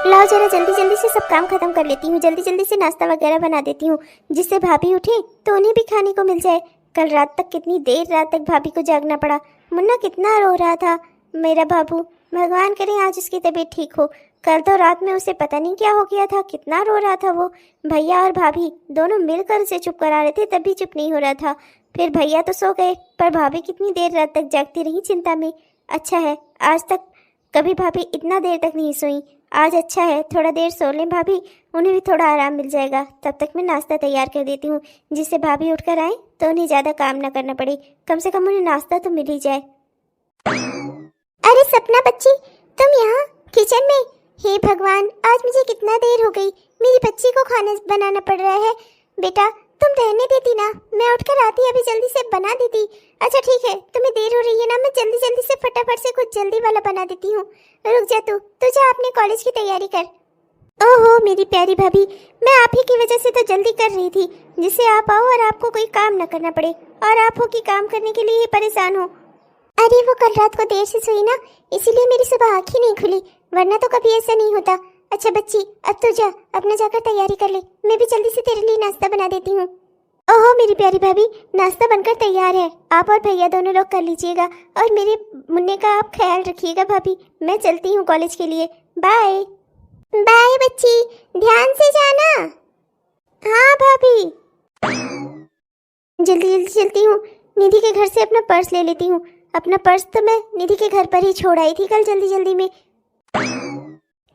लाओ जरा जल्दी जल्दी से सब काम खत्म कर लेती हूँ, जल्दी जल्दी से नाश्ता वगैरह बना देती हूँ जिससे भाभी उठे तो उन्हें भी खाने को मिल जाए। कल रात तक कितनी देर रात तक भाभी को जागना पड़ा। मुन्ना कितना रो रहा था मेरा बाबू, भगवान करे आज उसकी तबीयत ठीक हो। कल तो रात में उसे पता नहीं क्या हो गया था, कितना रो रहा था वो। भैया और भाभी दोनों मिलकर उसे चुप करा रहे थे तब भी चुप नहीं हो रहा था। फिर भैया तो सो गए पर भाभी कितनी देर रात तक जागती रही चिंता में। अच्छा है आज तक कभी भाभी इतना देर तक नहीं सोई, आज अच्छा है थोड़ा देर सो लें भाभी, उन्हें भी थोड़ा आराम मिल जाएगा। तब तक मैं नाश्ता तैयार कर देती हूँ जिससे भाभी उठकर आए तो उन्हें ज़्यादा काम ना करना पड़े, कम से कम उन्हें नाश्ता तो मिल ही जाए। अरे सपना बच्ची तुम यहाँ किचन में? हे भगवान आज मुझे कितना देर हो गई, मेरी बच्ची को खाना बनाना पड़ रहा है। बेटा तुम रहने देती ना, मैं उठकर आती अभी जल्दी से बना देती। अच्छा ठीक है तुम्हें देर हो रही है ना, मैं जल्दी जल्दी से फटाफट से कुछ जल्दी वाला बना देती हूँ। रुक जा तू जा अपने कॉलेज की तैयारी कर। ओहो मेरी प्यारी भाभी, मैं आप ही की वजह से तो जल्दी कर रही थी जिससे आप आओ और आपको कोई काम न करना पड़े और आप हो कि काम करने के लिए परेशान हो। अरे वो कल रात को देर से सोई ना, इसीलिए मेरी सुबह आँख ही नहीं खुली, वरना तो कभी ऐसा नहीं होता। अच्छा बच्ची अब तो जा अपना जाकर तैयारी कर ले, मैं भी जल्दी से तेरे लिए नाश्ता बना देती हूँ। ओहो मेरी प्यारी भाभी नाश्ता बनकर तैयार है, आप और भैया दोनों लोग कर लीजिएगा और मेरे मुन्ने का आप ख्याल रखिएगा भाभी। मैं चलती हूँ कॉलेज के लिए, बाय। बाय बच्ची ध्यान से जाना। हाँ भाभी। जल्दी जल्दी चलती हूँ, निधि के घर से अपना पर्स ले लेती हूँ। अपना पर्स तो मैं निधि के घर पर ही छोड़ आई थी कल जल्दी जल्दी में।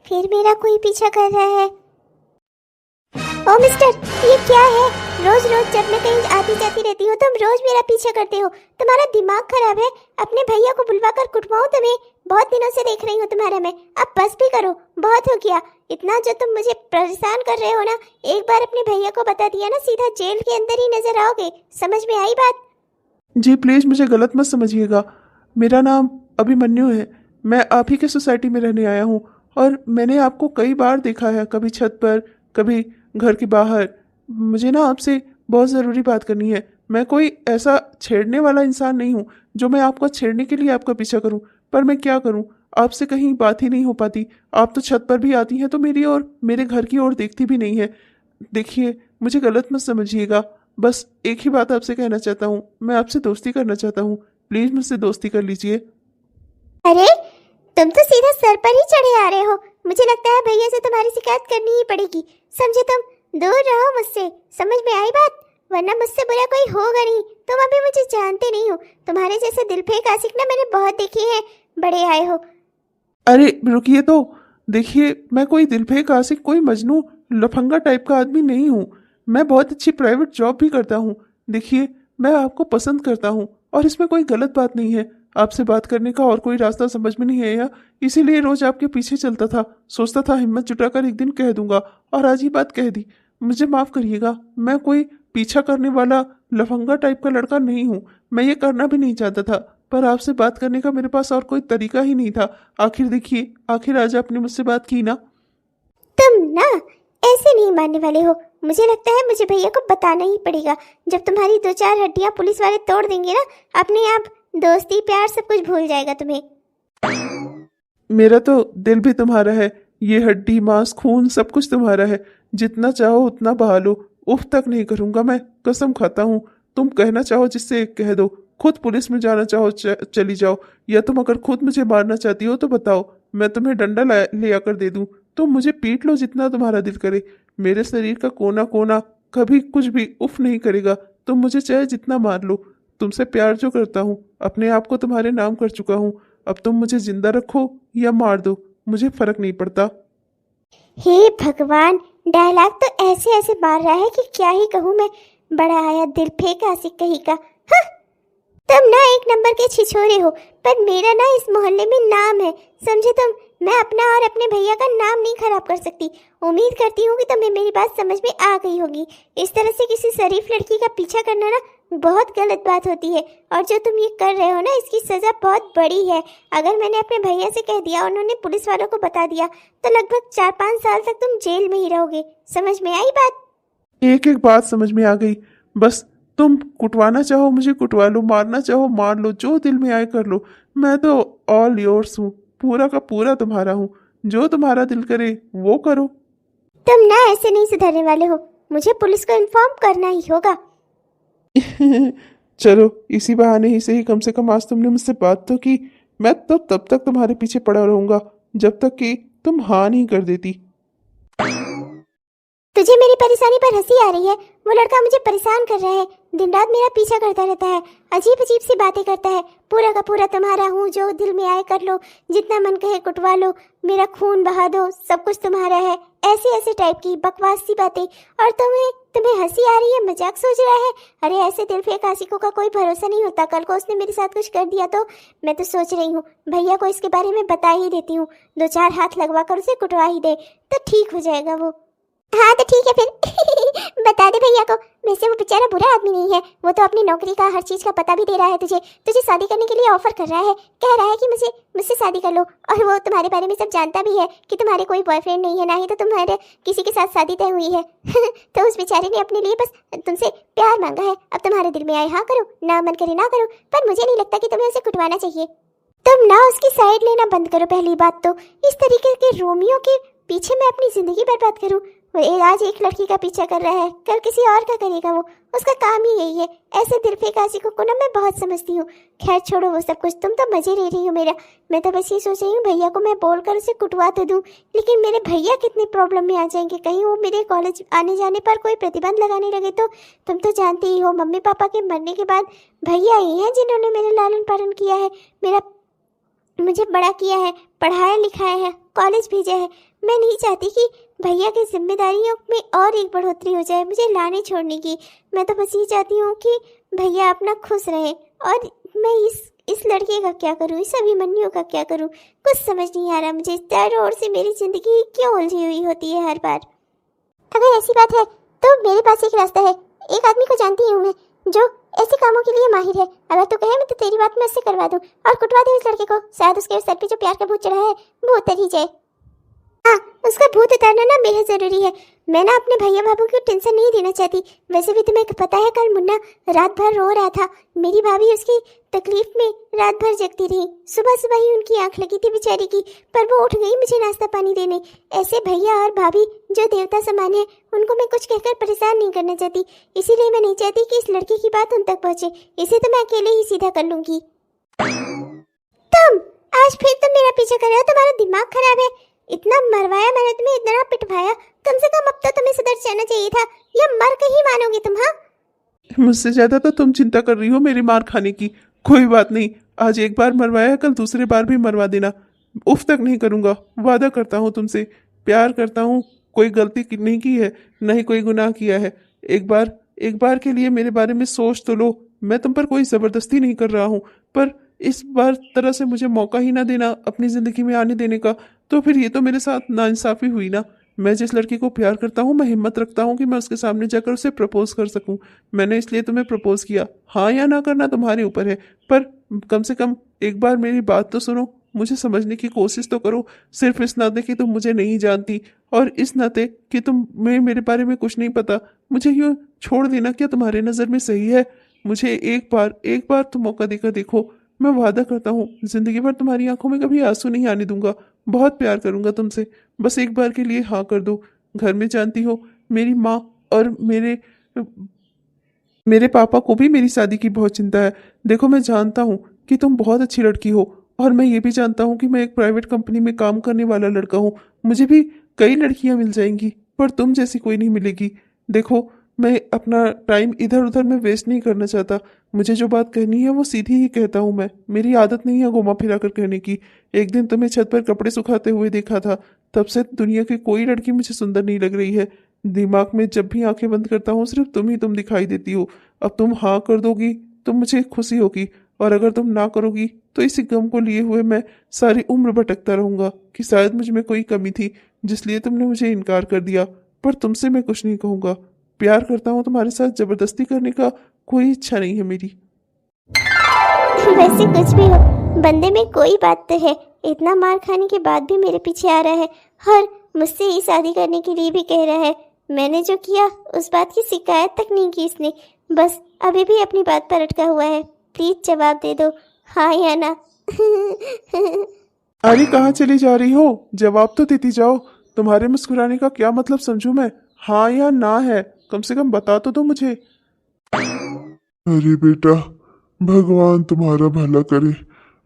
फिर मेरा कोई पीछा कर रहा है। ओ मिस्टर ये क्या है, रोज रोज जब मैं कहीं आती जाती रहती हूँ तुम रोज मेरा पीछा करते हो, तुम्हारा दिमाग खराब है? अपने भैया को बुलवा कर कुटवाऊं तुम्हें? बहुत दिनों से देख रही हूँ तुम्हारा मैं, अब बस भी करो, बहुत हो गया। इतना जो तुम मुझे परेशान कर रहे हो ना, एक बार अपने भैया को बता दिया ना सीधा जेल के अंदर ही नजर आओगे, समझ में आई बात? जी प्लीज़ मुझे गलत मत समझिएगा, मेरा नाम अभिमन्यु है, मैं आप ही के सोसाइटी में रहने आया हूँ और मैंने आपको कई बार देखा है, कभी छत पर कभी घर के बाहर। मुझे ना आपसे बहुत ज़रूरी बात करनी है। मैं कोई ऐसा छेड़ने वाला इंसान नहीं हूँ जो मैं आपको छेड़ने के लिए आपका पीछा करूँ, पर मैं क्या करूँ, आपसे कहीं बात ही नहीं हो पाती। आप तो छत पर भी आती हैं तो मेरी और मेरे घर की ओर देखती भी नहीं है। देखिए मुझे गलत मत समझिएगा, बस एक ही बात आपसे कहना चाहता हूँ, मैं आपसे दोस्ती करना चाहता हूँ, प्लीज़ मुझसे दोस्ती कर लीजिए। अरे तुम तो सीधा सर पर ही चढ़े आ रहे हो, मुझे लगता है भैया से तुम्हारी शिकायत करनी ही पड़ेगी। समझे तुम, दूर रहो मुझसे, समझ में आई बात? वरना मुझसे बुरा कोई होगा नहीं। तुम अभी मुझे जानते नहीं हो, तुम्हारे जैसे दिलफेक आशिक ना मैंने बहुत देखे हैं, बड़े आए हो। अरे रुकिए तो, देखिए मैं कोई दिलफेक आशिक, कोई मजनू लफंगा टाइप का आदमी नहीं हूँ। मैं बहुत अच्छी प्राइवेट जॉब भी करता हूँ। देखिए मैं आपको पसंद करता हूँ और इसमें कोई गलत बात नहीं है। आपसे बात करने का और कोई रास्ता समझ में नहीं आया, इसीलिए रोज आपके पीछे चलता था। सोचता था हिम्मत जुटाकर एक दिन कह दूंगा और आज ही बात कह दी। मुझे माफ़ करिएगा, मैं कोई पीछा करने वाला लफंगा टाइप का लड़का नहीं हूँ। मैं ये करना भी नहीं चाहता था, पर आपसे बात करने का मेरे पास और कोई तरीका ही नहीं था। आखिर देखिए, आखिर आज आपने मुझसे बात की ना। तुम ना ऐसे नहीं मानने वाले हो, मुझे लगता है मुझे भैया को बताना ही पड़ेगा। जब तुम्हारी 2-4 हड्डियां पुलिस वाले तोड़ देंगे ना, अपने आप दोस्ती प्यार सब कुछ भूल जाएगा तुम्हें। मेरा तो दिल भी तुम्हारा है, ये हड्डी मांस खून सब कुछ तुम्हारा है, जितना चाहो उतना बहा लो। उफ तक नहीं करूंगा मैं, कसम खाता हूँ। तुम कहना चाहो जिससे कह दो, खुद पुलिस में जाना चाहो चली जाओ, या तुम अगर खुद मुझे मारना चाहती हो तो बताओ, मैं तुम्हें डंडा ले आकर दे दूं। तुम मुझे पीट लो जितना तुम्हारा दिल करे, मेरे शरीर का कोना कोना कभी कुछ भी उफ नहीं करेगा। तुम मुझे चाहे जितना मार लो, तुमसे प्यार जो करता हूँ, अपने आप को तुम्हारे नाम कर चुका हूँ। अब तुम मुझे जिंदा रखो या मार दो, मुझे फर्क नहीं पड़ता। हे भगवान, डायलॉग तो ऐसे ऐसे मार रहा है कि क्या ही कहूँ मैं। बड़ा आया दिल फेंक आशिक कहीं का। हाँ तुम ना एक नंबर के छिछोरे हो, पर मेरा ना इस मोहल्ले में नाम है, समझे तुम? मैं अपना और अपने भैया का नाम नहीं खराब कर सकती। उम्मीद करती हूँ कि तुम्हें मेरी बात समझ में आ गई होगी। इस तरह से किसी शरीफ लड़की का पीछा करना ना बहुत गलत बात होती है, और जो तुम ये कर रहे हो ना इसकी सजा बहुत बड़ी है। अगर मैंने अपने भैया से कह दिया, उन्होंने पुलिस वालों को बता दिया, तो लगभग 4-5 साल तक तुम जेल में ही रहोगे। समझ में आई बात? एक एक बात समझ में आ गई। बस तुम कुटवाना चाहो मुझे कुटवा लो, मारना चाहो मार लो, जो दिल में आए कर लो। मैं तो ऑल योर्स हूँ, पूरा का पूरा तुम्हारा हूँ। जो तुम्हारा दिल करे वो करो। तुम ना ऐसे नहीं सुधरने वाले हो, मुझे पुलिस को इन्फॉर्म करना ही होगा। चलो इसी बहाने ही सही, कम से कम आज तुमने मुझसे बात तो की। मैं तो तब तक तुम्हारे पीछे पड़ा रहूंगा जब तक कि तुम हाँ नहीं कर देती। तुझे मेरी परेशानी पर हंसी आ रही है? वो लड़का मुझे परेशान कर रहा है, दिन रात मेरा पीछा करता रहता है, अजीब अजीब सी बातें करता है, पूरा का पूरा तुम्हारा हूँ, जो दिल में आए कर लो, जितना मन कहे कुटवा लो, मेरा खून बहा दो, सब कुछ तुम्हारा है, ऐसे ऐसे टाइप की बकवास सी बातें। और तुम्हें हंसी आ रही है, मजाक सोच रहा है? अरे ऐसे दिल फेंक आशिकों का कोई भरोसा नहीं होता। कल को उसने मेरे साथ कुछ कर दिया तो मैं तो सोच रही हूँ भैया को इसके बारे में बता ही देती हूँ, 2-4 हाथ लगवा कर उसे कुटवा ही दे तो ठीक हो जाएगा वो। हाँ तो ठीक है फिर बता दे भैया को। वैसे वो बेचारा बुरा आदमी नहीं है, वो तो अपनी नौकरी का हर चीज का पता भी दे रहा है तुझे शादी करने के लिए ऑफर कर रहा है, कह रहा है कि मुझसे शादी कर लो। और वो तुम्हारे बारे में सब जानता भी है कि तुम्हारे कोई बॉयफ्रेंड नहीं है, ना ही तो तुम्हारे किसी के साथ शादी तय हुई है। तो उस बेचारे ने अपने लिए बस तुमसे प्यार मांगा है। अब तुम्हारे दिल में आए हाँ करो, ना मन करे ना करो, पर मुझे नहीं लगता कि तुम्हें उसे कुटवाना चाहिए। तुम ना उसकी साइड लेना बंद करो पहली बात तो। इस तरीके के रोमियो के पीछे मैं अपनी जिंदगी बर्बाद करूं? वो आज एक लड़की का पीछा कर रहा है, कल किसी और का करेगा। वो उसका काम ही यही है। ऐसे दिल फेंक आशिकों को ना मैं बहुत समझती हूँ। खैर छोड़ो वो सब कुछ, तुम तो मजे ले रही हो मेरा। मैं तो बस ये सोच रही हूँ भैया को मैं बोलकर उसे कुटवा तो दूँ, लेकिन मेरे भैया कितनी प्रॉब्लम में आ जाएंगे, कहीं वो मेरे कॉलेज आने जाने पर कोई प्रतिबंध लगाने लगे तो। तुम तो जानती ही हो मम्मी पापा के मरने के बाद भैया ही हैं जिन्होंने मेरा लालन पालन किया है, मुझे बड़ा किया है, पढ़ाया लिखाया है, कॉलेज भेजा है। मैं नहीं चाहती कि भैया की जिम्मेदारियों में और एक बढ़ोतरी हो जाए मुझे लाने छोड़ने की। मैं तो बस ये चाहती हूँ कि भैया अपना खुश रहे। और मैं इस लड़के का क्या करूँ, इस अभिमन्यु का क्या करूँ, कुछ समझ नहीं आ रहा मुझे। चारों ओर से मेरी जिंदगी क्यों उलझी हुई होती है हर बार। अगर ऐसी बात है तो मेरे पास एक रास्ता है। एक आदमी को जानती हूँ मैं जो ऐसे कामों के लिए माहिर है। अगर तू कहे मैं तो तेरी बात मैं उससे करवा दूं और कुटवा दूं इस लड़के को। शायद उसके सर पे जो प्यार का भूत चढ़ा है वो उतर ही जाए। हाँ, उसका भूत उतारना ना बेहद जरूरी है। मैं ना अपने भैया भाभी को टेंशन नहीं देना चाहती। वैसे भी तुम्हें पता है कल मुन्ना रात भर रो रहा था। मेरी भाभी उसकी तकलीफ में रात भर जगती रही। सुबह सुबह ही उनकी आंख लगी थी बेचारी की, पर वो उठ गई मुझे नाश्ता पानी देने। ऐसे भैया और भाभी जो देवता समान है, उनको मैं कुछ कहकर परेशान नहीं करना चाहती। इसीलिए मैं नहीं चाहती कि इस लड़के की बात उन तक पहुंचे। इसे तो मैं अकेले ही सीधा कर लूंगी। तुम आज फिर तुम मेरा पीछा कर रहे हो? तुम्हारा दिमाग खराब है? इतना मरवाया मैंने तुम्हें, इतना पिटवाया, कम से कम अब तो तुम्हें सुधर जाना चाहिए था। या मर के ही मानोगे तुम? हाँ, मुझसे ज्यादा तो तुम चिंता कर रही हो मेरी मार खाने की। कोई बात नहीं, आज एक बार मरवाया, कल दूसरे बार भी मरवा देना। उफ तक नहीं करूंगा, वादा करता हूँ तुमसे। प्यार करता हूँ, कोई गलती नहीं की है, न ही कोई गुनाह किया है। एक बार के लिए मेरे बारे में सोच तो लो। मैं तुम पर कोई जबरदस्ती नहीं कर रहा हूँ, पर इस बार तरह से मुझे मौका ही ना देना अपनी जिंदगी में आने देने का, तो फिर ये तो मेरे साथ नाइंसाफी हुई ना। मैं जिस लड़की को प्यार करता हूँ, मैं हिम्मत रखता हूँ कि मैं उसके सामने जाकर उसे प्रपोज कर सकूँ। मैंने इसलिए तुम्हें प्रपोज किया। हाँ या ना करना तुम्हारे ऊपर है, पर कम से कम एक बार मेरी बात तो सुनो, मुझे समझने की कोशिश तो करो। सिर्फ इस नाते कि तुम मुझे नहीं जानती और इस नाते कि तुम्हें मेरे बारे में कुछ नहीं पता, मुझे यूँ छोड़ देना क्या तुम्हारे नज़र में सही है? मुझे एक बार तो मौका देकर देखो। मैं वादा करता हूँ जिंदगी भर तुम्हारी आंखों में कभी आंसू नहीं आने दूंगा। बहुत प्यार करूंगा तुमसे, बस एक बार के लिए हाँ कर दो। घर में जानती हो मेरी माँ और मेरे पापा को भी मेरी शादी की बहुत चिंता है। देखो मैं जानता हूँ कि तुम बहुत अच्छी लड़की हो, और मैं ये भी जानता हूँ कि मैं एक प्राइवेट कंपनी में काम करने वाला लड़का हूँ। मुझे भी कई लड़कियां मिल जाएंगी, पर तुम जैसी कोई नहीं मिलेगी। देखो मैं अपना टाइम इधर उधर में वेस्ट नहीं करना चाहता। मुझे जो बात कहनी है वो सीधी ही कहता हूँ मैं। मेरी आदत नहीं है घुमा फिरा कर कहने की। एक दिन तुम्हें छत पर कपड़े सुखाते हुए देखा था, तब से दुनिया की कोई लड़की मुझे सुंदर नहीं लग रही है। दिमाग में जब भी आंखें बंद करता हूँ सिर्फ तुम दिखाई देती हो। अब तुम हाँ कर दोगी तो मुझे खुशी होगी, और अगर तुम ना करोगी तो इसी गम को लिए हुए मैं सारी उम्र भटकता रहूंगा कि शायद मुझ में कोई कमी थी जिसलिए तुमने मुझे इनकार कर दिया। पर तुमसे मैं कुछ नहीं कहूँगा। प्यार करता हूँ तुम्हारे साथ, जबरदस्ती करने का कोई इच्छा नहीं है मेरी। वैसे कुछ भी हो, बंदे में कोई बात तो है। इतना मार खाने के बाद भी मेरे पीछे आ रहा है और मुझसे ही शादी करने के लिए भी कह रहा है। मैंने जो किया उस बात की शिकायत तक नहीं की इसने, बस अभी भी अपनी बात पर अटका हुआ है। प्लीज जवाब दे दो, हाँ या ना। अरे कहाँ चली जा रही हो? जवाब तो देती जाओ। तुम्हारे मुस्कुराने का क्या मतलब समझूं मैं? हाँ या ना है? कम से कम बता तो दो मुझे। अरे बेटा, भगवान तुम्हारा भला करे।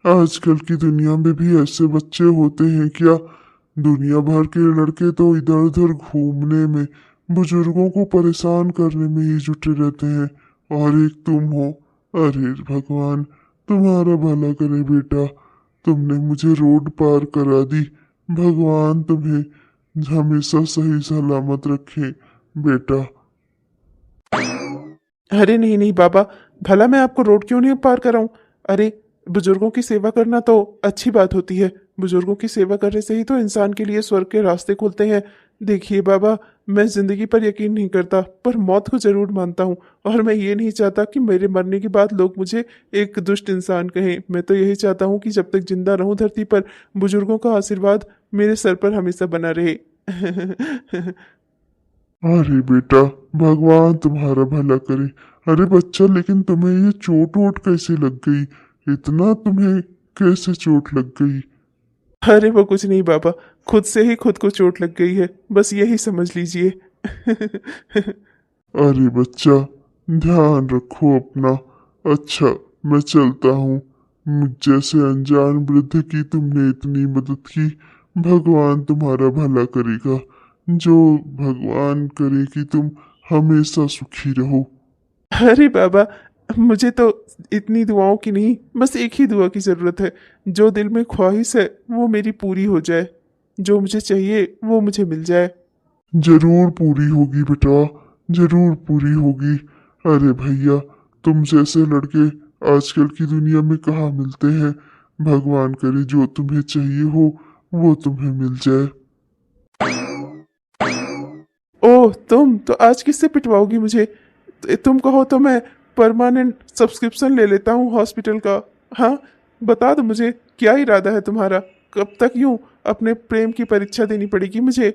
आजकल की दुनिया में भी ऐसे बच्चे होते हैं क्या? दुनिया भर के लड़के तो इधर उधर घूमने में, बुजुर्गों को परेशान करने में ही जुटे रहते हैं, और एक तुम हो। अरे भगवान तुम्हारा भला करे बेटा, तुमने मुझे रोड पार करा दी। भगवान तुम्हें हमेशा सही सलामत रखे बेटा। अरे नहीं नहीं बाबा, भला मैं आपको रोड क्यों नहीं पार कराऊं? अरे बुजुर्गों की सेवा करना तो अच्छी बात होती है। बुजुर्गों की सेवा करने से ही तो इंसान के लिए स्वर्ग के रास्ते खुलते हैं। देखिए बाबा, मैं जिंदगी पर यकीन नहीं करता, पर मौत को जरूर मानता हूँ। और मैं ये नहीं चाहता कि मेरे मरने के बाद लोग मुझे एक दुष्ट इंसान कहें। मैं तो यही चाहता हूँ कि जब तक जिंदा रहूं धरती पर, बुजुर्गों का आशीर्वाद मेरे सर पर हमेशा बना रहे। अरे बेटा, भगवान तुम्हारा भला करे। अरे बच्चा, लेकिन तुम्हें ये चोट वोट कैसे लग गई? इतना तुम्हें कैसे चोट लग गई? अरे वो कुछ नहीं बाबा, खुद से ही खुद को चोट लग गई है, बस यही समझ लीजिए। अरे बच्चा, ध्यान रखो अपना। अच्छा, मैं चलता हूँ। मुझ जैसे अनजान वृद्ध की तुमने इतनी मदद की, भगवान तुम्हारा भला करेगा। जो भगवान करे कि तुम हमेशा सुखी रहो। अरे बाबा, मुझे तो इतनी दुआओं की नहीं, बस एक ही दुआ की जरूरत है। जो दिल में ख्वाहिश है वो मेरी पूरी हो जाए। जो मुझे चाहिए वो मुझे मिल जाए। जरूर पूरी होगी बेटा, जरूर पूरी होगी। अरे भैया, तुम जैसे लड़के आजकल की दुनिया में कहाँ मिलते हैं। भगवान करे जो तुम्हें चाहिए हो वो तुम्हें मिल जाए। ओह, तुम तो आज किससे पिटवाओगी मुझे? तुम कहो तो मैं परमानेंट सब्सक्रिप्शन ले लेता हूँ हॉस्पिटल का। हाँ, बता दो मुझे, क्या इरादा है तुम्हारा? कब तक यूं अपने प्रेम की परीक्षा देनी पड़ेगी मुझे?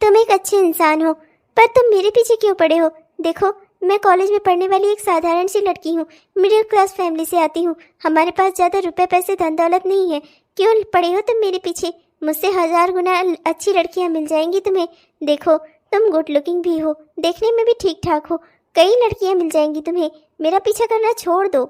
तुम एक अच्छे इंसान हो, पर तुम मेरे पीछे क्यों पड़े हो? देखो, मैं कॉलेज में पढ़ने वाली एक साधारण सी लड़की हूँ। मिडिल क्लास फैमिली से आती हूँ। हमारे पास ज़्यादा रुपए पैसे धन दौलत नहीं है। क्यों पड़े हो तुम मेरे पीछे? मुझसे 1000 गुना अच्छी लड़कियाँ मिल जाएंगी तुम्हें। देखो, तुम गुड लुकिंग भी हो, देखने में भी ठीक ठाक हो। कई लड़कियाँ मिल जाएंगी तुम्हें। मेरा पीछा करना छोड़ दो।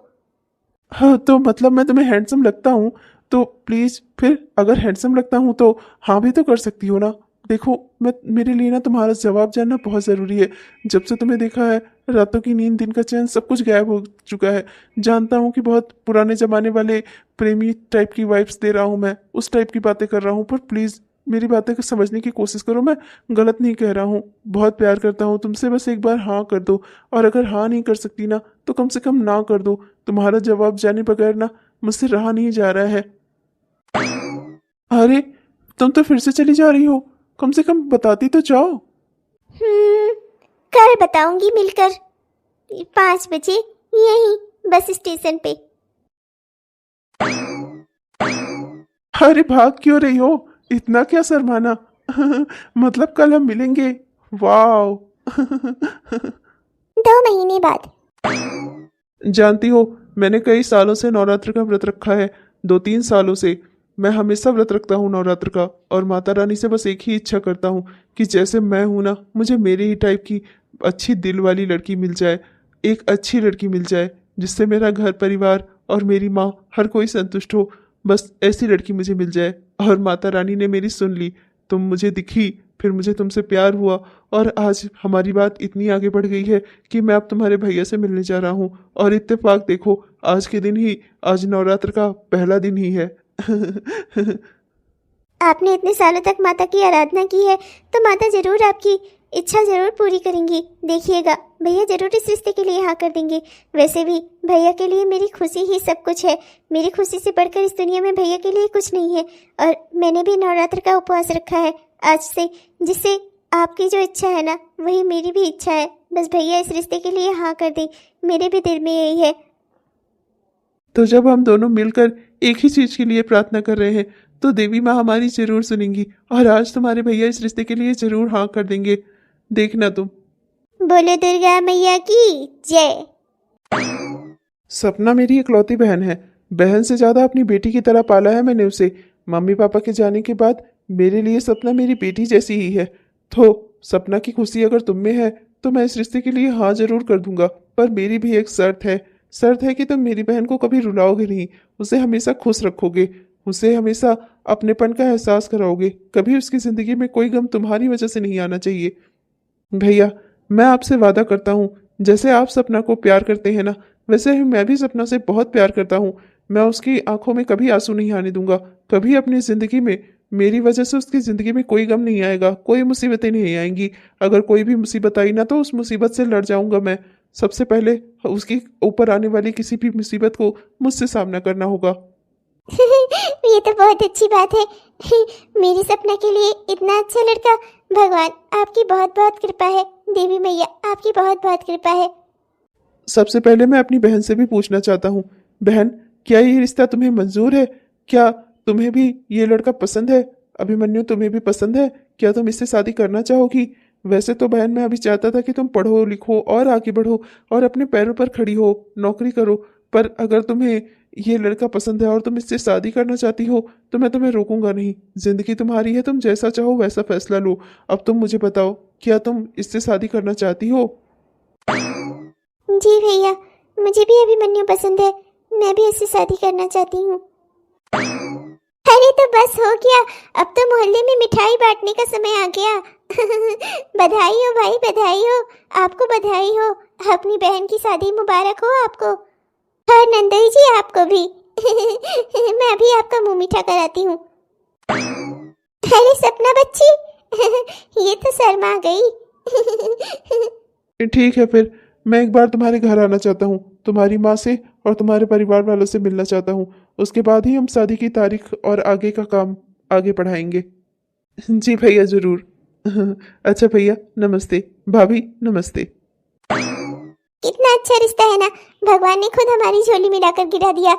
हाँ, तो मतलब मैं तुम्हें हैंडसम लगता हूँ? तो प्लीज फिर, अगर हैंडसम लगता हूँ तो हाँ भी तो कर सकती हो ना। देखो, मैं मेरे लिए ना तुम्हारा जवाब जानना बहुत ज़रूरी है। जब से तुम्हें देखा है, रातों की नींद, दिन का चैन, सब कुछ गायब हो चुका है। जानता हूँ कि बहुत पुराने ज़माने वाले प्रेमी टाइप की वाइब्स दे रहा हूँ, मैं उस टाइप की बातें कर रहा हूँ, पर प्लीज़ मेरी बातें को समझने की कोशिश करो। मैं गलत नहीं कह रहा हूँ, बहुत प्यार करता हूँ तुमसे। बस एक बार हाँ कर दो। और अगर हाँ नहीं कर सकती ना, तो कम से कम ना कर दो। तुम्हारा जवाब जाने बगैर ना मुझसे रहा नहीं जा रहा है। अरे, तुम तो फिर से चली जा रही हो। कम से कम बताती तो जाओ। हम्म, कल बताऊंगी मिलकर, 5 बजे, यहीं बस स्टेशन पे। अरे भाग क्यों रही हो? इतना क्या शर्माना? मतलब कल हम मिलेंगे? वाओ। 2 महीने बाद। जानती हो, मैंने कई सालों से नवरात्र का व्रत रखा है। 2-3 सालों से मैं हमेशा व्रत रखता हूँ नवरात्र का, और माता रानी से बस एक ही इच्छा करता हूँ कि जैसे मैं हूँ ना, मुझे मेरे ही टाइप की अच्छी दिल वाली लड़की मिल जाए। एक अच्छी लड़की मिल जाए जिससे मेरा घर परिवार और मेरी माँ, हर कोई संतुष्ट हो। बस ऐसी लड़की मुझे मिल जाए। और माता रानी ने मेरी सुन ली। तुम मुझे दिखी, फिर मुझे तुमसे प्यार हुआ, और आज हमारी बात इतनी आगे बढ़ गई है कि मैं अब तुम्हारे भैया से मिलने जा रहा हूँ। और इत्तेफाक देखो, आज के दिन ही, आज नवरात्र का पहला दिन ही है। आपने इतने सालों तक माता की आराधना की है, तो माता जरूर आपकी इच्छा जरूर पूरी करेंगी। देखिएगा, भैया जरूर इस रिश्ते के लिए हाँ कर देंगे। वैसे भी भैया के लिए मेरी खुशी ही सब कुछ है। मेरी खुशी से बढ़कर इस दुनिया में भैया के लिए कुछ नहीं है। और मैंने भी नवरात्र का उपवास रखा है आज से, जिससे आपकी जो इच्छा है ना, वही मेरी भी इच्छा है। बस भैया इस रिश्ते के लिए हाँ कर दें, मेरे भी दिल में यही है। तो जब हम दोनों मिलकर एक ही चीज के लिए प्रार्थना कर रहे हैं, तो देवी माँ हमारी जरूर सुनेंगी। और आज तुम्हारे भैया इस रिश्ते के लिए जरूर हाँ कर देंगे, देखना तुम। बोलो दुर्गा मैया की जय। सपना मेरी इकलौती बहन है। बहन से ज्यादा अपनी बेटी की तरह पाला है मैंने उसे। मम्मी पापा के जाने के बाद मेरे लिए सपना मेरी बेटी जैसी ही है। तो सपना की खुशी अगर तुम में है तो मैं इस रिश्ते के लिए हाँ जरूर कर दूंगा, पर मेरी भी एक शर्त है कि तुम मेरी बहन को कभी रुलाओगे नहीं, उसे हमेशा खुश रखोगे, उसे हमेशा अपनेपन का एहसास कराओगे, कभी उसकी जिंदगी में कोई गम तुम्हारी वजह से नहीं आना चाहिए। भैया, मैं आपसे वादा करता हूँ, जैसे आप सपना को प्यार करते हैं ना, वैसे ही मैं भी सपना से बहुत प्यार करता हूँ। मैं उसकी आंखों में कभी आंसू नहीं आने दूंगा, कभी अपनी जिंदगी में मेरी वजह से उसकी जिंदगी में कोई गम नहीं आएगा, कोई मुसीबतें नहीं आएंगी। अगर कोई भी मुसीबत आई ना तो उस मुसीबत से लड़ जाऊंगा मैं। सबसे पहले उसकी ऊपर आने वाली किसी भी मुसीबत को मुझसे सामना करना होगा। ये तो बहुत अच्छी बात है। मेरी सपना के लिए इतना अच्छा लड़का, भगवान आपकी बहुत बहुत कृपा है, देवी मैया आपकी बहुत बहुत कृपा है। सबसे पहले मैं अपनी बहन से भी पूछना चाहता हूँ, बहन क्या ये रिश्ता तुम्हें मंजूर है? क्या तुम्हें भी ये लड़का पसंद है? अभिमन्यु तुम्हें भी पसंद है? क्या तुम इससे शादी करना चाहोगी? वैसे तो बहन मैं अभी चाहता था कि तुम पढ़ो लिखो और आगे बढ़ो और अपने पैरों पर खड़ी हो, नौकरी करो, पर अगर तुम्हें ये लड़का पसंद है और तुम इससे शादी करना चाहती हो तो मैं तुम्हें रोकूंगा नहीं। जिंदगी तुम्हारी है, तुम जैसा चाहो वैसा फैसला लो। अब तुम मुझे बताओ, क्या तुम इससे शादी करना चाहती हो? जी भैया, मुझे भी अभिमन्यु पसंद है, मैं भी इससे शादी करना चाहती हूँ। अरे तो बस हो गया, अब तो मोहल्ले में मिठाई बांटने का समय आ गया। बधाई हो भाई, बधाई हो, आपको बधाई हो, अपनी बहन की शादी मुबारक हो आपको। और नंदोई जी आपको भी। मैं अभी आपका मुंह मीठा कराती हूँ। अरे सपना बच्ची, ये तो शर्मा गई। ठीक है, फिर मैं एक बार तुम्हारे घर आना चाहता हूँ, तुम्हारी माँ से और तुम्हारे परिवार वालों से मिलना चाहता हूँ। उसके बाद ही हम शादी की तारीख और आगे का काम आगे बढ़ाएंगे। जी भैया, जरूर। अच्छा भैया नमस्ते, भाभी नमस्ते। कितना अच्छा रिश्ता है ना, भगवान ने खुद हमारी झोली में लाकर गिरा दिया।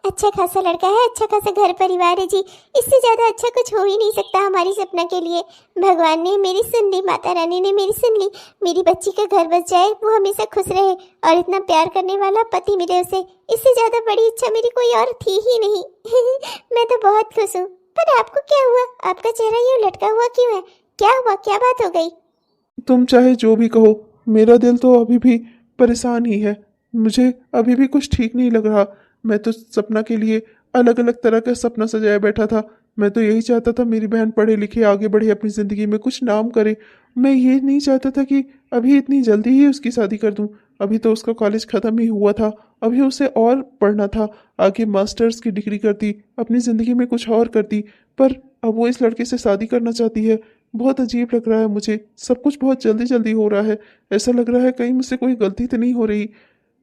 अच्छा खासा लड़का है, अच्छा खासा घर परिवार है जी, इससे ज्यादा अच्छा कुछ हो ही नहीं सकता हमारी सपना के लिए। भगवान ने मेरी सुन ली, माता रानी ने मेरी सुन ली, मेरी बच्ची का घर बस जाए, वो हमेशा खुश रहे और इतना प्यार करने वाला पति मिले उसे, इससे ज्यादा बड़ी इच्छा मेरी कोई और थी ही नहीं। मैं तो बहुत खुश हूँ। पर आपको क्या हुआ, आपका चेहरा यूं लटका हुआ क्यों है? क्या हुआ, क्या बात हो गई? तुम चाहे जो भी कहो, मेरा दिल तो अभी भी परेशान ही है। मुझे अभी भी कुछ ठीक नहीं लग रहा। मैं तो सपना के लिए अलग अलग तरह का सपना सजाया बैठा था। मैं तो यही चाहता था मेरी बहन पढ़े लिखे आगे बढ़े, अपनी ज़िंदगी में कुछ नाम करे। मैं ये नहीं चाहता था कि अभी इतनी जल्दी ही उसकी शादी कर दूं। अभी तो उसका कॉलेज ख़त्म ही हुआ था, अभी उसे और पढ़ना था, आगे मास्टर्स की डिग्री करती, अपनी ज़िंदगी में कुछ और करती। पर अब वो इस लड़के से शादी करना चाहती है। बहुत अजीब लग रहा है मुझे, सब कुछ बहुत जल्दी जल्दी हो रहा है। ऐसा लग रहा है कहीं मुझसे कोई गलती तो नहीं हो रही।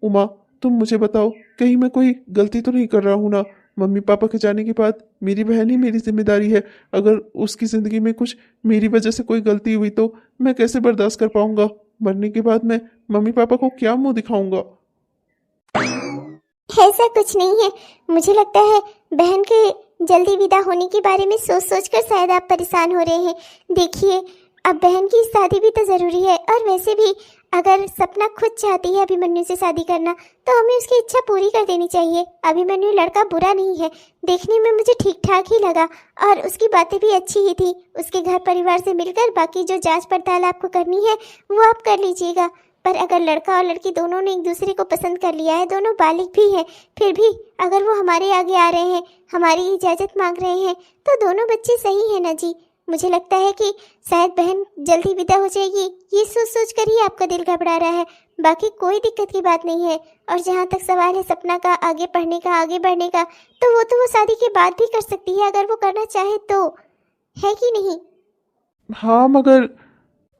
उमा, तुम मुझे बताओ, कहीं मैं कोई गलती तो नहीं कर रहा हूँ ना? मम्मी पापा के जाने के बाद मेरी बहन ही मेरी जिम्मेदारी है। अगर उसकी ज़िंदगी में कुछ मेरी वजह से कोई गलती हुई तो मैं कैसे बर्दाश्त कर पाऊंगा? मरने के बाद मैं मम्मी पापा को क्या मुंह दिखाऊंगा? ऐसा कुछ नहीं है, मुझे लगता है बहन के जल्दी विदा होने के बारे में सोच सोच कर शायद आप परेशान हो रहे हैं। देखिए, अब बहन की शादी भी तो ज़रूरी है, और वैसे भी अगर सपना खुद चाहती है अभिमन्यु से शादी करना तो हमें उसकी इच्छा पूरी कर देनी चाहिए। अभिमन्यु लड़का बुरा नहीं है, देखने में मुझे ठीक ठाक ही लगा और उसकी बातें भी अच्छी ही थी। उसके घर परिवार से मिलकर बाकी जो जांच पड़ताल आपको करनी है वो आप कर लीजिएगा। पर अगर लड़का और लड़की दोनों ने एक दूसरे को पसंद कर लिया है, दोनों बालिग भी हैं, फिर भी अगर वो हमारे आगे आ रहे हैं, हमारी इजाज़त मांग रहे हैं, तो दोनों बच्चे सही है ना जी। मुझे लगता है कि शायद बहन जल्दी विदा हो जाएगी, ये सोच सोच कर ही आपका दिल घबरा रहा है, बाकी कोई दिक्कत की बात नहीं है। और जहाँ तक सवाल है सपना का आगे पढ़ने का, आगे बढ़ने का, तो वो शादी के बाद भी कर सकती है अगर वो करना चाहे तो, है कि नहीं? हाँ, मगर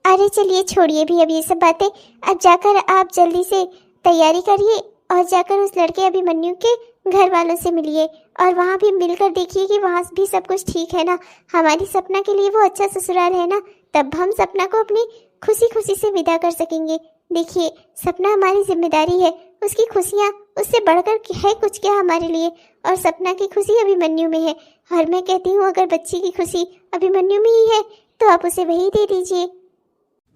अरे चलिए छोड़िए भी अब ये सब बातें, अब जाकर आप जल्दी से तैयारी करिए और जाकर उस लड़के अभिमन्यु के घर वालों से मिलिए और वहाँ भी मिलकर देखिए कि वहाँ भी सब कुछ ठीक है ना। हमारी सपना के लिए वो अच्छा ससुराल है ना, तब हम सपना को अपनी खुशी खुशी से विदा कर सकेंगे। देखिए, सपना हमारी जिम्मेदारी है, उसकी खुशियाँ उससे बढ़कर है कुछ क्या हमारे लिए, और सपना की खुशी अभिमन्यु में है। और मैं कहती हूँ अगर बच्ची की खुशी अभिमन्यु में ही है तो आप उसे वही दे दीजिए।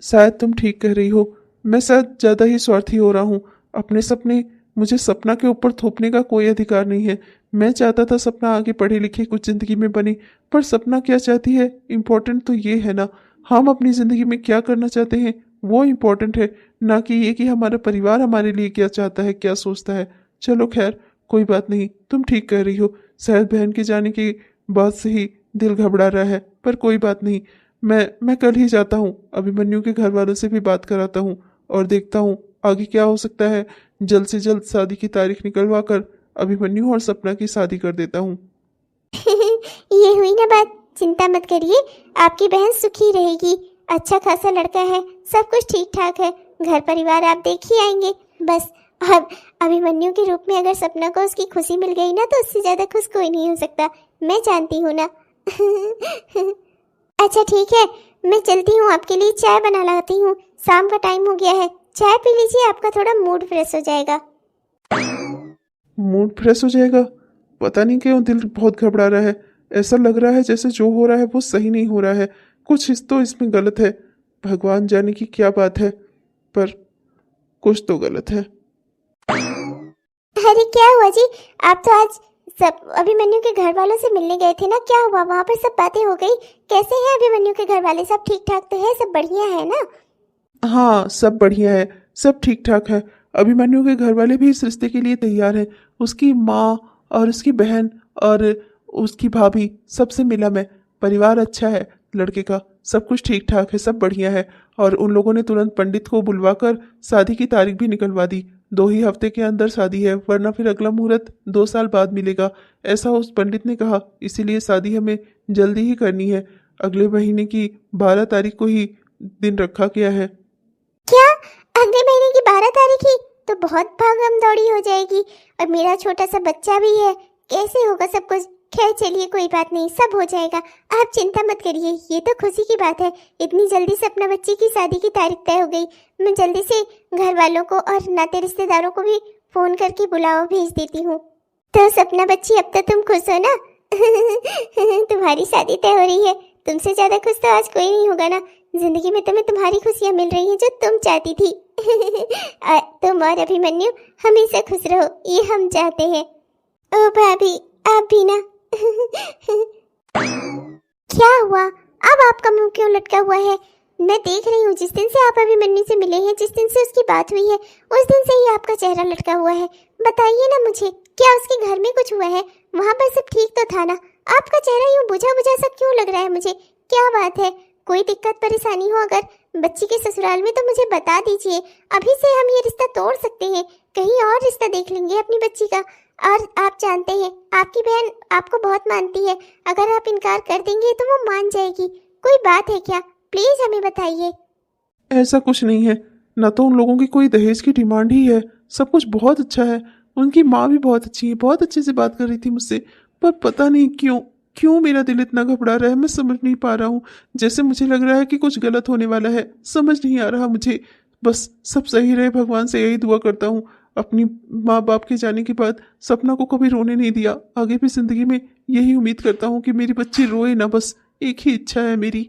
शायद तुम ठीक कह रही हो, मैं शायद ज़्यादा ही स्वार्थी हो रहा हूँ। अपने सपने मुझे सपना के ऊपर थोपने का कोई अधिकार नहीं है। मैं चाहता था सपना आगे पढ़े लिखे कुछ ज़िंदगी में बने, पर सपना क्या चाहती है इम्पोर्टेंट तो ये है ना, हम अपनी ज़िंदगी में क्या करना चाहते हैं वो इम्पोर्टेंट है, ना कि ये कि हमारा परिवार हमारे लिए क्या चाहता है, क्या सोचता है। चलो खैर कोई बात नहीं, तुम ठीक कह रही हो, शायद बहन के जाने के बाद से ही दिल घबरा रहा है, पर कोई बात नहीं। मैं कल ही जाता हूँ, अभिमन्यु के घर वालों से भी बात कराता हूँ और देखता हूँ आगे क्या हो सकता है। जल्द से जल्द शादी की तारीख निकलवा कर अभिमन्यु और सपना की शादी कर देता हूँ। ये हुई ना बात, चिंता मत करिए, आपकी बहन सुखी रहेगी, अच्छा खासा लड़का है, सब कुछ ठीक ठाक है, घर परिवार आप देख ही आएंगे। बस अब अभिमन्यु के रूप में अगर सपना को उसकी खुशी मिल गई ना तो उससे ज्यादा खुश कोई नहीं हो सकता, मैं जानती हूँ ना। अच्छा ठीक है, मैं चलती हूँ, आपके लिए चाय बना लाती हूँ, शाम का टाइम हो गया है, चाय पी लीजिए, आपका थोड़ा मूड फ्रेश हो जाएगा। मूड फ्रेश हो जाएगा? पता नहीं क्यों दिल बहुत घबरा रहा है, ऐसा लग रहा है जैसे जो हो रहा है वो सही नहीं हो रहा है, कुछ तो इसमें गलत है। भगवान जाने की क्या बात है, पर कुछ तो गलत है। अरे क्या हुआ जी, आप तो आज सब अभिमन्यु के घर वालों से मिलने गए थे ना, क्या हुआ वहाँ पर? सब बातें हो गई? कैसे हैं अभिमन्यु के घर वाले, सब ठीक ठाक तो है, सब बढ़िया है ना? हाँ सब बढ़िया है, सब ठीक ठाक है। अभिमन्यु के घर वाले भी इस रिश्ते के लिए तैयार हैं। उसकी माँ और उसकी बहन और उसकी भाभी सबसे मिला मैं, परिवार अच्छा है लड़के का, सब कुछ ठीक ठाक है, सब बढ़िया है। और उन लोगों ने तुरंत पंडित को बुलवाकर शादी की तारीख भी निकलवा दी। 2 ही हफ्ते के अंदर शादी है, वरना फिर अगला मुहूर्त 2 साल बाद मिलेगा, ऐसा उस पंडित ने कहा। इसीलिए शादी हमें जल्दी ही करनी है, अगले महीने की 12 तारीख को ही दिन रखा गया है। क्या अगले महीने की 12 तारीख ही? तो बहुत भागम दौड़ी हो जाएगी, और मेरा छोटा सा बच्चा भी है, कैसे होगा सब कुछ? खैर चलिए कोई बात नहीं, सब हो जाएगा, आप चिंता मत करिए। ये तो खुशी की बात है, इतनी जल्दी से अपना बच्चे की शादी की तारीख तय हो गई। मैं जल्दी से घर वालों को और नाते रिश्तेदारों को भी फोन करके बुलावा भेज देती हूँ। तो सपना बच्ची, अब तो तुम खुश हो ना? तुम्हारी शादी तय हो रही है, तुमसे ज्यादा खुश तो आज कोई नहीं होगा ना। जिंदगी में तुम्हें तुम्हारी खुशियाँ मिल रही हैं जो तुम चाहती थी। तुम और अभिमन्यु हमेशा खुश रहो, ये हम चाहते हैं। ओ भाभी आप भी ना। क्या हुआ, अब आपका मुंह क्यों लटका हुआ है? मैं देख रही हूँ जिस दिन से आप अभिमन्यु से मिले हैं, जिस दिन से उसकी बात हुई है, उस दिन से ही आपका चेहरा लटका हुआ है। बताइए ना मुझे, क्या उसके घर में कुछ हुआ है? वहाँ पर सब ठीक तो था ना? आपका चेहरा यूँ बुझा बुझा सा क्यों लग रहा है मुझे? क्या बात है? कोई दिक्कत परेशानी हो अगर बच्ची के ससुराल में तो मुझे बता दीजिए, अभी से हम ये रिश्ता तोड़ सकते हैं, कहीं और रिश्ता देख लेंगे अपनी बच्ची का। और आप जानते हैं आपकी बहन आपको बहुत मानती है, अगर आप इनकार कर देंगे तो वो मान जाएगी। कोई बात है क्या? प्लीज हमें बताइए। ऐसा कुछ नहीं है, ना तो उन लोगों की कोई दहेज की डिमांड ही है, सब कुछ बहुत अच्छा है। उनकी माँ भी बहुत अच्छी है, बहुत अच्छे से बात कर रही थी मुझसे, पर पता नहीं क्यों मेरा दिल इतना घबरा रहा है, मैं समझ नहीं पा रहा हूँ। जैसे मुझे लग रहा है कि कुछ गलत होने वाला है, समझ नहीं आ रहा मुझे। बस सब सही रहे, भगवान से यही दुआ करता हूँ। अपनी माँ बाप के जाने के बाद सपना को कभी रोने नहीं दिया, आगे भी जिंदगी में यही उम्मीद करता हूँ कि मेरी बच्ची रोए ना, बस एक ही इच्छा है मेरी।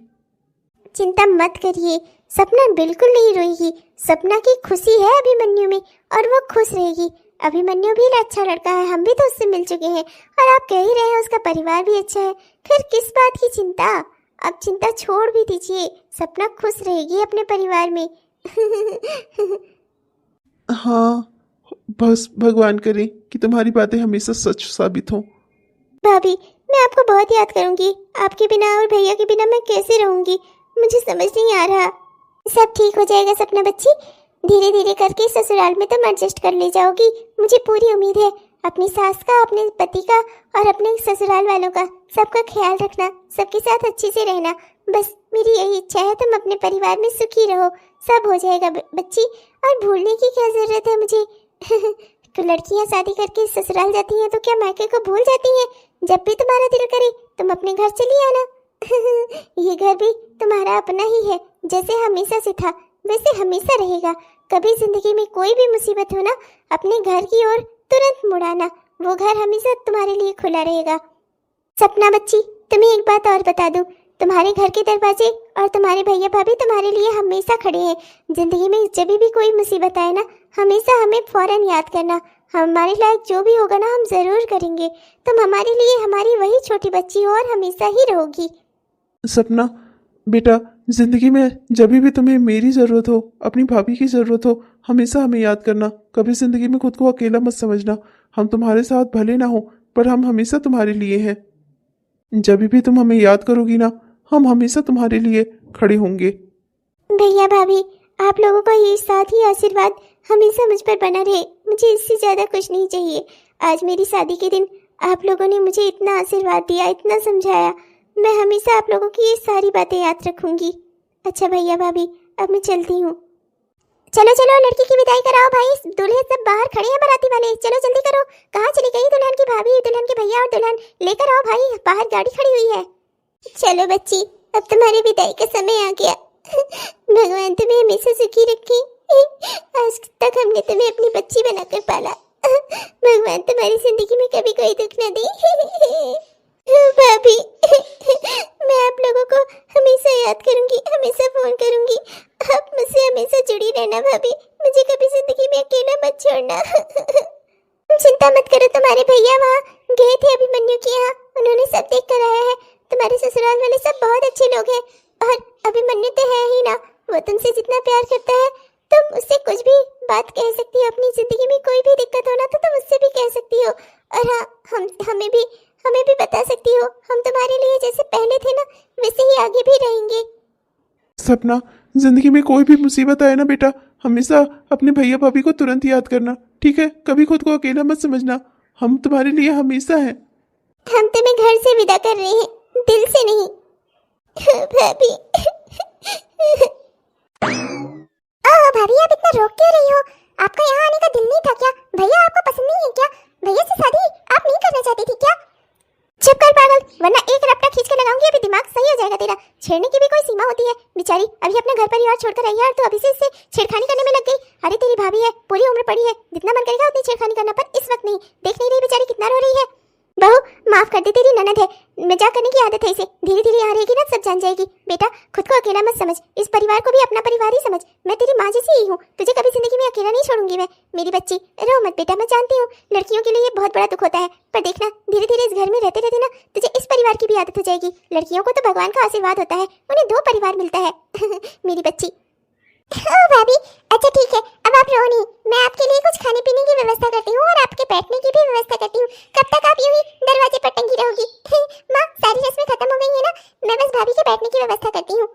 चिंता मत करिए, सपना बिल्कुल नहीं रोएगी। सपना की खुशी है अभिमन्यु में और वो खुश रहेगी। अभिमन्यु भी अच्छा लड़का है, हम भी तो उससे मिल चुके हैं, और आप कह ही रहे हैं उसका परिवार भी अच्छा है, फिर किस बात की चिंता? अब चिंता छोड़ भी दीजिए, सपना खुश रहेगी अपने परिवार में। हाँ, बस भगवान करे कि तुम्हारी बातें हमेशा सच साबित हों। भाभी मैं आपको बहुत याद करूंगी, आपके बिना और भैया के बिना मैं कैसे रहूंगी, मुझे समझ नहीं आ रहा। सब ठीक हो जाएगा सपना बच्ची, धीरे धीरे करके ससुराल में तुम एडजस्ट कर ले जाओगी, मुझे पूरी उम्मीद है। अपनी सास का, अपने पति का और अपने ससुराल वालों का सबका ख्याल रखना, सबके साथ अच्छे से रहना, बस मेरी यही इच्छा है। तुम अपने परिवार में सुखी रहो, सब हो जाएगा बच्ची। और भूलने की क्या जरूरत है मुझे? तो लड़कियां शादी करके ससुराल जाती हैं तो क्या मायके को भूल जाती हैं? जब भी तुम्हारा दिल करे तुम अपने घर चली आना। ये घर भी तुम्हारा अपना ही है, जैसे हमेशा से था वैसे हमेशा रहेगा। कभी जिंदगी में कोई भी मुसीबत हो ना, अपने घर की ओर तुरंत मुड़ाना, वो घर हमेशा तुम्हारे लिए खुला रहेगा। सपना बच्ची, तुम्हें एक बात और बता दूं, तुम्हारे घर के दरवाजे और तुम्हारे भैया भाभी तुम्हारे लिए हमेशा खड़े हैं। जिंदगी में जब भी कोई मुसीबत आए ना, हमेशा हमें फौरन याद करना, हमारे लायक जो भी होगा ना हम ज़रूर करेंगे। तुम हमारे लिए हमारी वही छोटी बच्ची हो और हमेशा ही रहोगी। सपना बेटा, जिंदगी में जब भी तुम्हें मेरी ज़रूरत हो, अपनी भाभी की ज़रूरत हो, हमेशा हमें याद करना। कभी ज़िंदगी में खुद को अकेला मत समझना। हम तुम्हारे साथ भले ना हो, पर हम हमेशा तुम्हारे लिए हैं। जब भी तुम हमें याद करोगी ना, हम हमेशा तुम्हारे लिए खड़े होंगे। भैया भाभी, आप लोगों का ये साथ ही आशीर्वाद हमेशा मुझ पर बना रहे। मुझे इससे ज़्यादा कुछ नहीं चाहिए। आज मेरी शादी के दिन आप लोगों ने मुझे इतना आशीर्वाद दिया, इतना समझाया। मैं हमेशा आप लोगों की ये सारी बातें याद रखूंगी। अच्छा भैया भाभी, अब मैं चलती हूँ। चलो चलो, लड़की की विदाई कराओ भाई। दूल्हे सब बाहर खड़े हैं, बाराती वाले। चलो जल्दी करो। कहाँ चली गई दुल्हन की भाभी, दुल्हन के भैया और दुल्हन? लेकर आओ भाई, बाहर गाड़ी खड़ी हुई है। चलो बच्ची, अब तुम्हारी विदाई का समय आ गया। भगवान तुम्हें हमेशा सुखी रखे। आज तक हमने तुम्हें अपनी बच्ची बनाकर पाला। भगवान तुम्हारी जिंदगी में कभी कोई दुख न दे। भाभी, मैं आप लोगों को हमेशा याद करूंगी, हमेशा फोन करूंगी। आप मुझसे हमेशा जुड़ी रहना भाभी। मुझे कभी जिंदगी में अकेला मत छोड़ना। चिंता मत करो, तुम्हारे भैया वहाँ गए थे अभिमन्यु के यहाँ, उन्होंने सब देख कर आया है। तुम्हारे ससुराल वाले सब बहुत अच्छे लोग हैं। और अभिमन्यु तो है ही ना, वो तुमसे जितना प्यार करता है, तुम उससे कुछ भी बात कह सकती हो। अपनी जिंदगी में कोई भी दिक्कत हो ना तो तुम उससे भी कह सकती हो। और हाँ, हमें भी बता सकती हो। हम तुम्हारे लिए जैसे पहले थे ना, वैसे ही आगे भी रहेंगे। सपना, जिंदगी में कोई भी मुसीबत आए ना बेटा, हमेशा अपने भैया भाभी को तुरंत याद करना, ठीक है? कभी खुद को अकेला मत समझना। हम तुम्हारे लिए हमेशा हैं। हम तुम्हें घर से विदा कर रहे हैं, दिल से नहीं। भाभी। भाभी, आप इतना रोक क्यों रही हो? आपका यहाँ आने का दिल नहीं था क्या? भैया आपको पसंद नहीं है क्या? भैया से शादी आप नहीं करना चाहती थी क्या? चुप कर पागल, वरना एक रपटा खींच के लगाऊंगी, अभी दिमाग सही हो जाएगा तेरा। छेड़ने की भी कोई सीमा होती है। बेचारी अभी अपना घर परिवार छोड़कर आई है और तू अभी से इससे छेड़खानी करने में लग गई। अरे तेरी भाभी है, पूरी उम्र पड़ी है, जितना मन करेगा उतनी छेड़खानी करना, पर इस वक्त नहीं। देख नहीं रही बेचारी कितना रो रही है। बहू माफ कर दे, तेरी ननद है, मजाक करने की आदत है इसे। धीरे धीरे यहाँ रहेगी ना सब जान जाएगी। बेटा खुद को अकेला मत समझ, इस परिवार को भी अपना परिवार ही समझ। मैं तेरी माँ जैसी ही हूँ, तुझे कभी जिंदगी में अकेला नहीं छोड़ूंगी मैं। मेरी बच्ची रो मत बेटा, मैं जानती हूँ लड़कियों के लिए ये बहुत बड़ा दुख होता है, पर देखना धीरे धीरे इस घर में रहते रहते ना तुझे इस परिवार की भी आदत हो जाएगी। लड़कियों को तो भगवान का आशीर्वाद होता है, उन्हें दो परिवार मिलता है। मेरी बच्ची। भाभी अच्छा ठीक है, अब आप रो नहीं। मैं आपके लिए कुछ खाने पीने की व्यवस्था करती हूँ और आपके बैठने की भी व्यवस्था करती हूँ। कब तक आप यूं ही दरवाजे पर टंगी रहोगी? माँ सारी रस्में खत्म हो गई है ना, मैं बस भाभी के बैठने की व्यवस्था करती हूँ।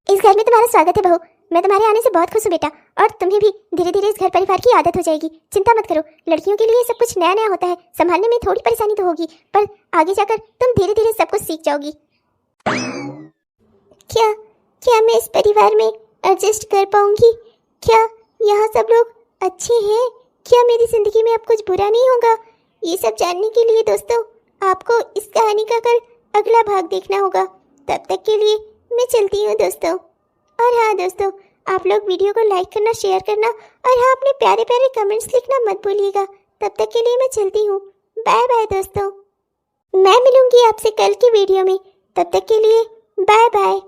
इस घर में तुम्हारा स्वागत है बहू। मैं तुम्हारे आने से बहुत खुश हूँ बेटा, और तुम्हें भी धीरे धीरे इस घर परिवार की आदत हो जाएगी। चिंता मत करो, लड़कियों के लिए सब कुछ नया नया होता है, संभालने में थोड़ी परेशानी तो होगी, पर आगे जाकर तुम धीरे धीरे सब कुछ सीख जाओगी। क्या मैं इस परिवार में एडजस्ट कर पाऊंगी? क्या यहाँ सब लोग अच्छे हैं? क्या मेरी जिंदगी में अब कुछ बुरा नहीं होगा? ये सब जानने के लिए दोस्तों आपको इस कहानी का कल अगला भाग देखना होगा। तब तक के लिए मैं चलती हूँ दोस्तों। और हाँ दोस्तों, आप लोग वीडियो को लाइक करना, शेयर करना, और हाँ अपने प्यारे प्यारे कमेंट्स लिखना मत भूलिएगा। तब तक के लिए मैं चलती हूँ। बाय बाय दोस्तों, मैं मिलूंगी आपसे कल की वीडियो में। तब तक के लिए बाय बाय।